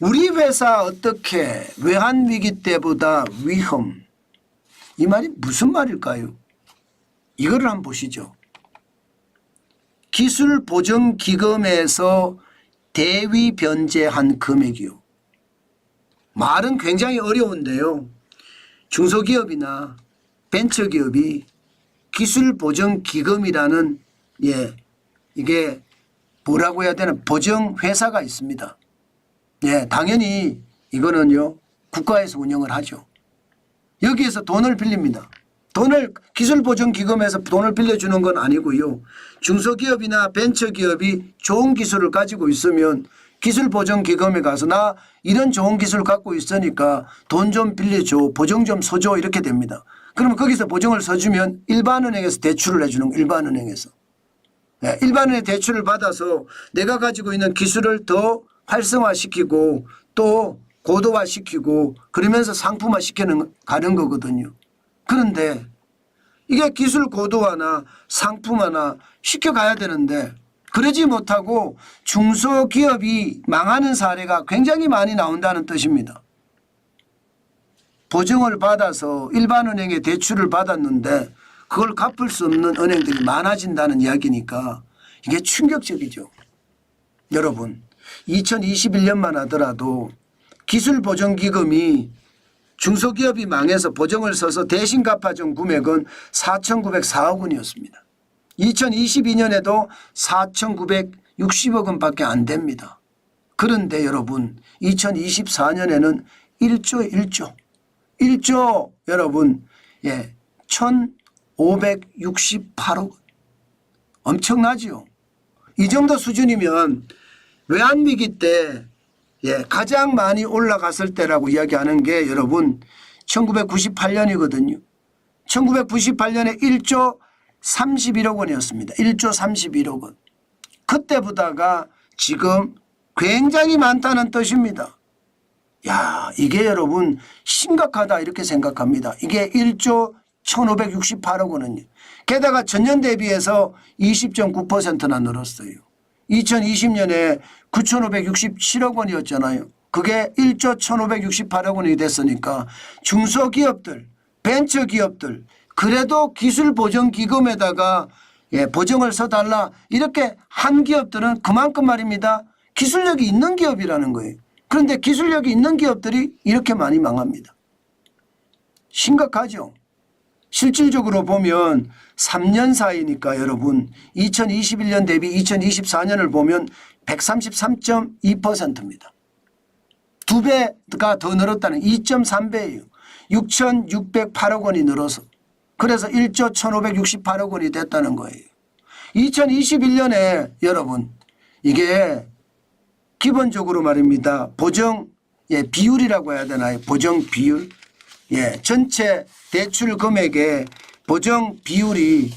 우리 회사 어떻게 외환위기 때보다 위험. 이 말이 무슨 말일까요? 이거를 한번 보시죠. 기술보전기금에서 대위 변제한 금액이요. 말은 굉장히 어려운데요. 중소기업이나 벤처기업이 기술보전기금이라는 이게 뭐라고 해야 되나 보정회사가 있습니다. 당연히 이거는요 국가에서 운영을 하죠. 여기에서 돈을 빌립니다. 기술보전기금에서 돈을 빌려주는 건 아니고요. 중소기업이나 벤처기업이 좋은 기술을 가지고 있으면 기술보전기금에 가서 나 이런 좋은 기술을 갖고 있으니까 돈 좀 빌려줘, 보증 좀 서줘 이렇게 됩니다. 그러면 거기서 보증을 서주면 일반은행에서 대출을 해주는 거예요. 일반은행에서. 일반은행 대출을 받아서 내가 가지고 있는 기술을 더 활성화시키고 또 고도화시키고 그러면서 상품화시키는 가는 거거든요. 그런데 이게 기술 고도화나 상품화나 시켜가야 되는데 그러지 못하고 중소기업이 망하는 사례가 굉장히 많이 나온다는 뜻입니다. 보증을 받아서 일반은행에 대출을 받았는데 그걸 갚을 수 없는 은행들이 많아진다는 이야기니까 이게 충격적이죠. 여러분 2021년만 하더라도 기술보전기금이 중소기업이 망해서 보증을 서서 대신 갚아준 금액은 4,904억 원이었습니다. 2022년에도 4,960억 원밖에 안 됩니다. 그런데 여러분 2024년에는 1조 여러분 1,568억 원. 엄청나죠. 이 정도 수준이면 외환위기 때 가장 많이 올라갔을 때라고 이야기하는 게 여러분 1998년이거든요. 1998년에 1조 31억 원이었습니다. 1조 31억 원. 그때보다가 지금 굉장히 많다는 뜻입니다. 야, 이게 여러분 심각하다 이렇게 생각합니다. 이게 1조 1,568억 원은요. 게다가 전년 대비해서 20.9%나 늘었어요. 2020년에 9,567억 원이었잖아요. 그게 1조 1,568억 원이 됐으니까 중소기업들, 벤처기업들 그래도 기술보전기금에다가 보증을 서달라 이렇게 한 기업들은 그만큼 말입니다. 기술력이 있는 기업이라는 거예요. 그런데 기술력이 있는 기업들이 이렇게 많이 망합니다. 심각하죠. 실질적으로 보면 3년 사이니까 여러분 2021년 대비 2024년을 보면 133.2%입니다. 2배가 더 늘었다는 2.3배예요. 6,608억 원이 늘어서 그래서 1조 1,568억 원이 됐다는 거예요. 2021년에 여러분 이게 기본적으로 말입니다. 보정 비율이라고 해야 되나요? 보정 비율. 전체 대출 금액의 보정 비율이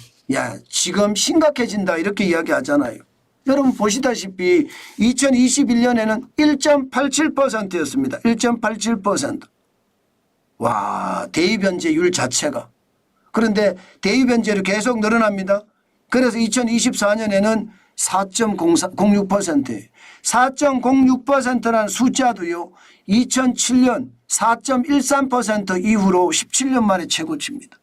지금 심각해진다 이렇게 이야기하잖아요. 여러분 보시다시피 2021년에는 1.87%였습니다. 1.87%. 와, 대위변제율 자체가. 그런데 대위변제율이 계속 늘어납니다. 그래서 2024년에는 4.06%예요. 4.06%라는 숫자도요. 2007년 4.13% 이후로 17년 만에 최고치입니다.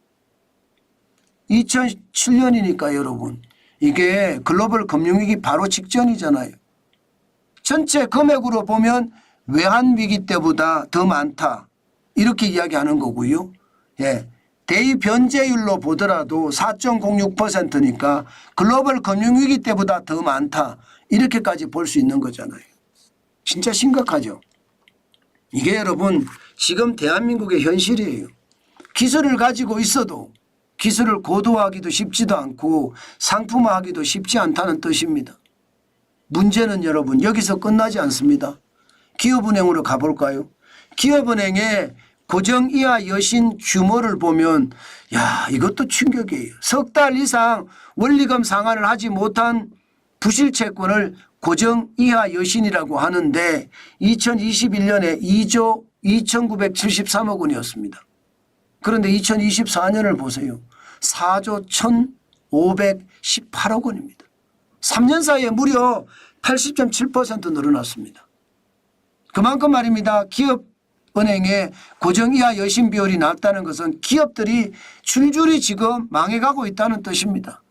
2007년이니까 여러분 이게 글로벌 금융위기 바로 직전이잖아요. 전체 금액으로 보면 외환위기 때보다 더 많다 이렇게 이야기하는 거고요. 대위 변제율로 보더라도 4.06%니까 글로벌 금융위기 때보다 더 많다 이렇게까지 볼 수 있는 거잖아요. 진짜 심각하죠. 이게 여러분 지금 대한민국의 현실이에요. 기술을 가지고 있어도 기술을 고도화하기도 쉽지도 않고 상품화하기도 쉽지 않다는 뜻입니다. 문제는 여러분 여기서 끝나지 않습니다. 기업은행으로 가볼까요? 기업은행의 고정 이하 여신 규모를 보면 이것도 충격이에요. 석 달 이상 원리금 상환을 하지 못한 부실채권을 고정 이하 여신이라고 하는데 2021년에 2조 2,973억 원이었습니다. 그런데 2024년을 보세요. 4조 1,518억 원입니다. 3년 사이에 무려 80.7% 늘어났습니다. 그만큼 말입니다. 기업은행의 고정이하 여신 비율이 낮다는 것은 기업들이 줄줄이 지금 망해가고 있다는 뜻입니다.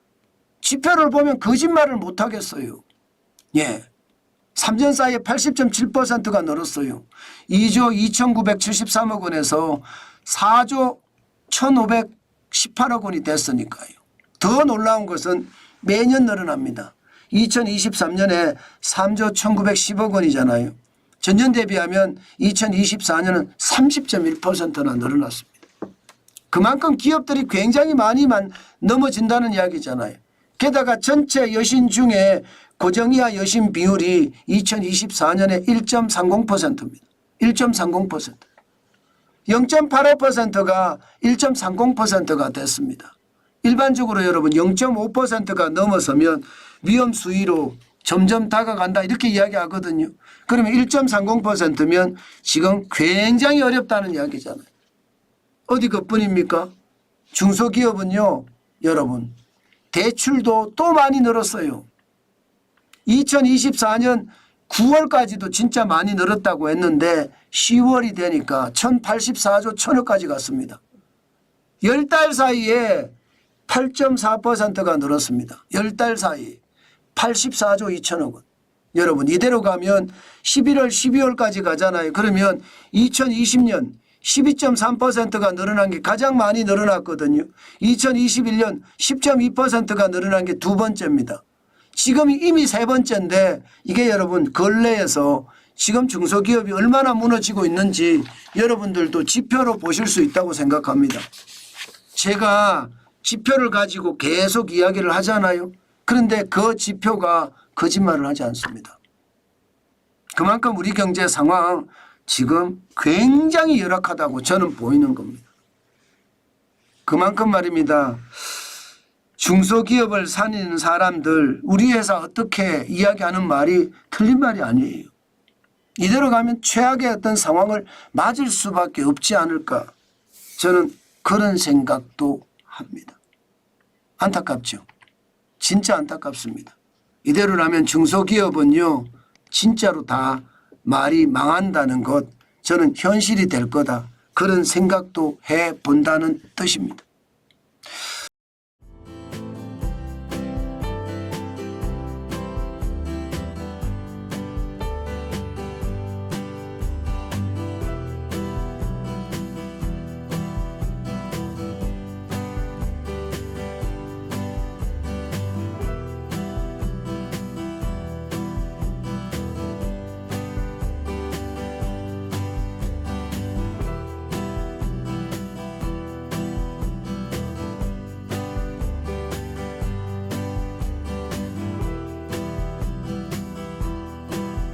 지표를 보면 거짓말을 못하겠어요. 예. 3년 사이에 80.7%가 늘었어요. 2조 2,973억 원에서 4조 1,518억 원이 됐으니까요. 더 놀라운 것은 매년 늘어납니다. 2023년에 3조 1,910억 원이잖아요. 전년 대비하면 2024년은 30.1%나 늘어났습니다. 그만큼 기업들이 굉장히 많이 넘어진다는 이야기잖아요. 게다가 전체 여신 중에 고정이하 여신 비율이 2024년에 1.30%입니다. 1.30%. 0.85%가 1.30%가 됐습니다. 일반적으로 여러분 0.5%가 넘어서면 위험 수위로 점점 다가간다 이렇게 이야기하거든요. 그러면 1.30%면 지금 굉장히 어렵다는 이야기잖아요. 어디 그뿐입니까? 중소기업은요. 여러분 대출도 또 많이 늘었어요. 2024년 9월까지도 진짜 많이 늘었다고 했는데 10월이 되니까 1,084조 1,000억까지 갔습니다. 10달 사이에 8.4%가 늘었습니다. 10달 사이 84조 2천억 원. 여러분 이대로 가면 11월 12월까지 가잖아요. 그러면 2020년 12.3%가 늘어난 게 가장 많이 늘어났거든요. 2021년 10.2%가 늘어난 게 두 번째입니다. 지금 이미 세 번째인데 이게 여러분 근래에서 지금 중소기업이 얼마나 무너지고 있는지 여러분들도 지표로 보실 수 있다고 생각합니다. 제가 지표를 가지고 계속 이야기를 하잖아요. 그런데 그 지표가 거짓말을 하지 않습니다. 그만큼 우리 경제 상황 지금 굉장히 열악하다고 저는 보이는 겁니다. 그만큼 말입니다. 중소기업을 살리는 사람들 우리 회사 어떻게 이야기하는 말이 틀린 말이 아니에요. 이대로 가면 최악의 어떤 상황을 맞을 수밖에 없지 않을까 저는 그런 생각도 합니다. 안타깝죠. 진짜 안타깝습니다. 이대로라면 중소기업은요 진짜로 다 말이 망한다는 것 저는 현실이 될 거다 그런 생각도 해본다는 뜻입니다.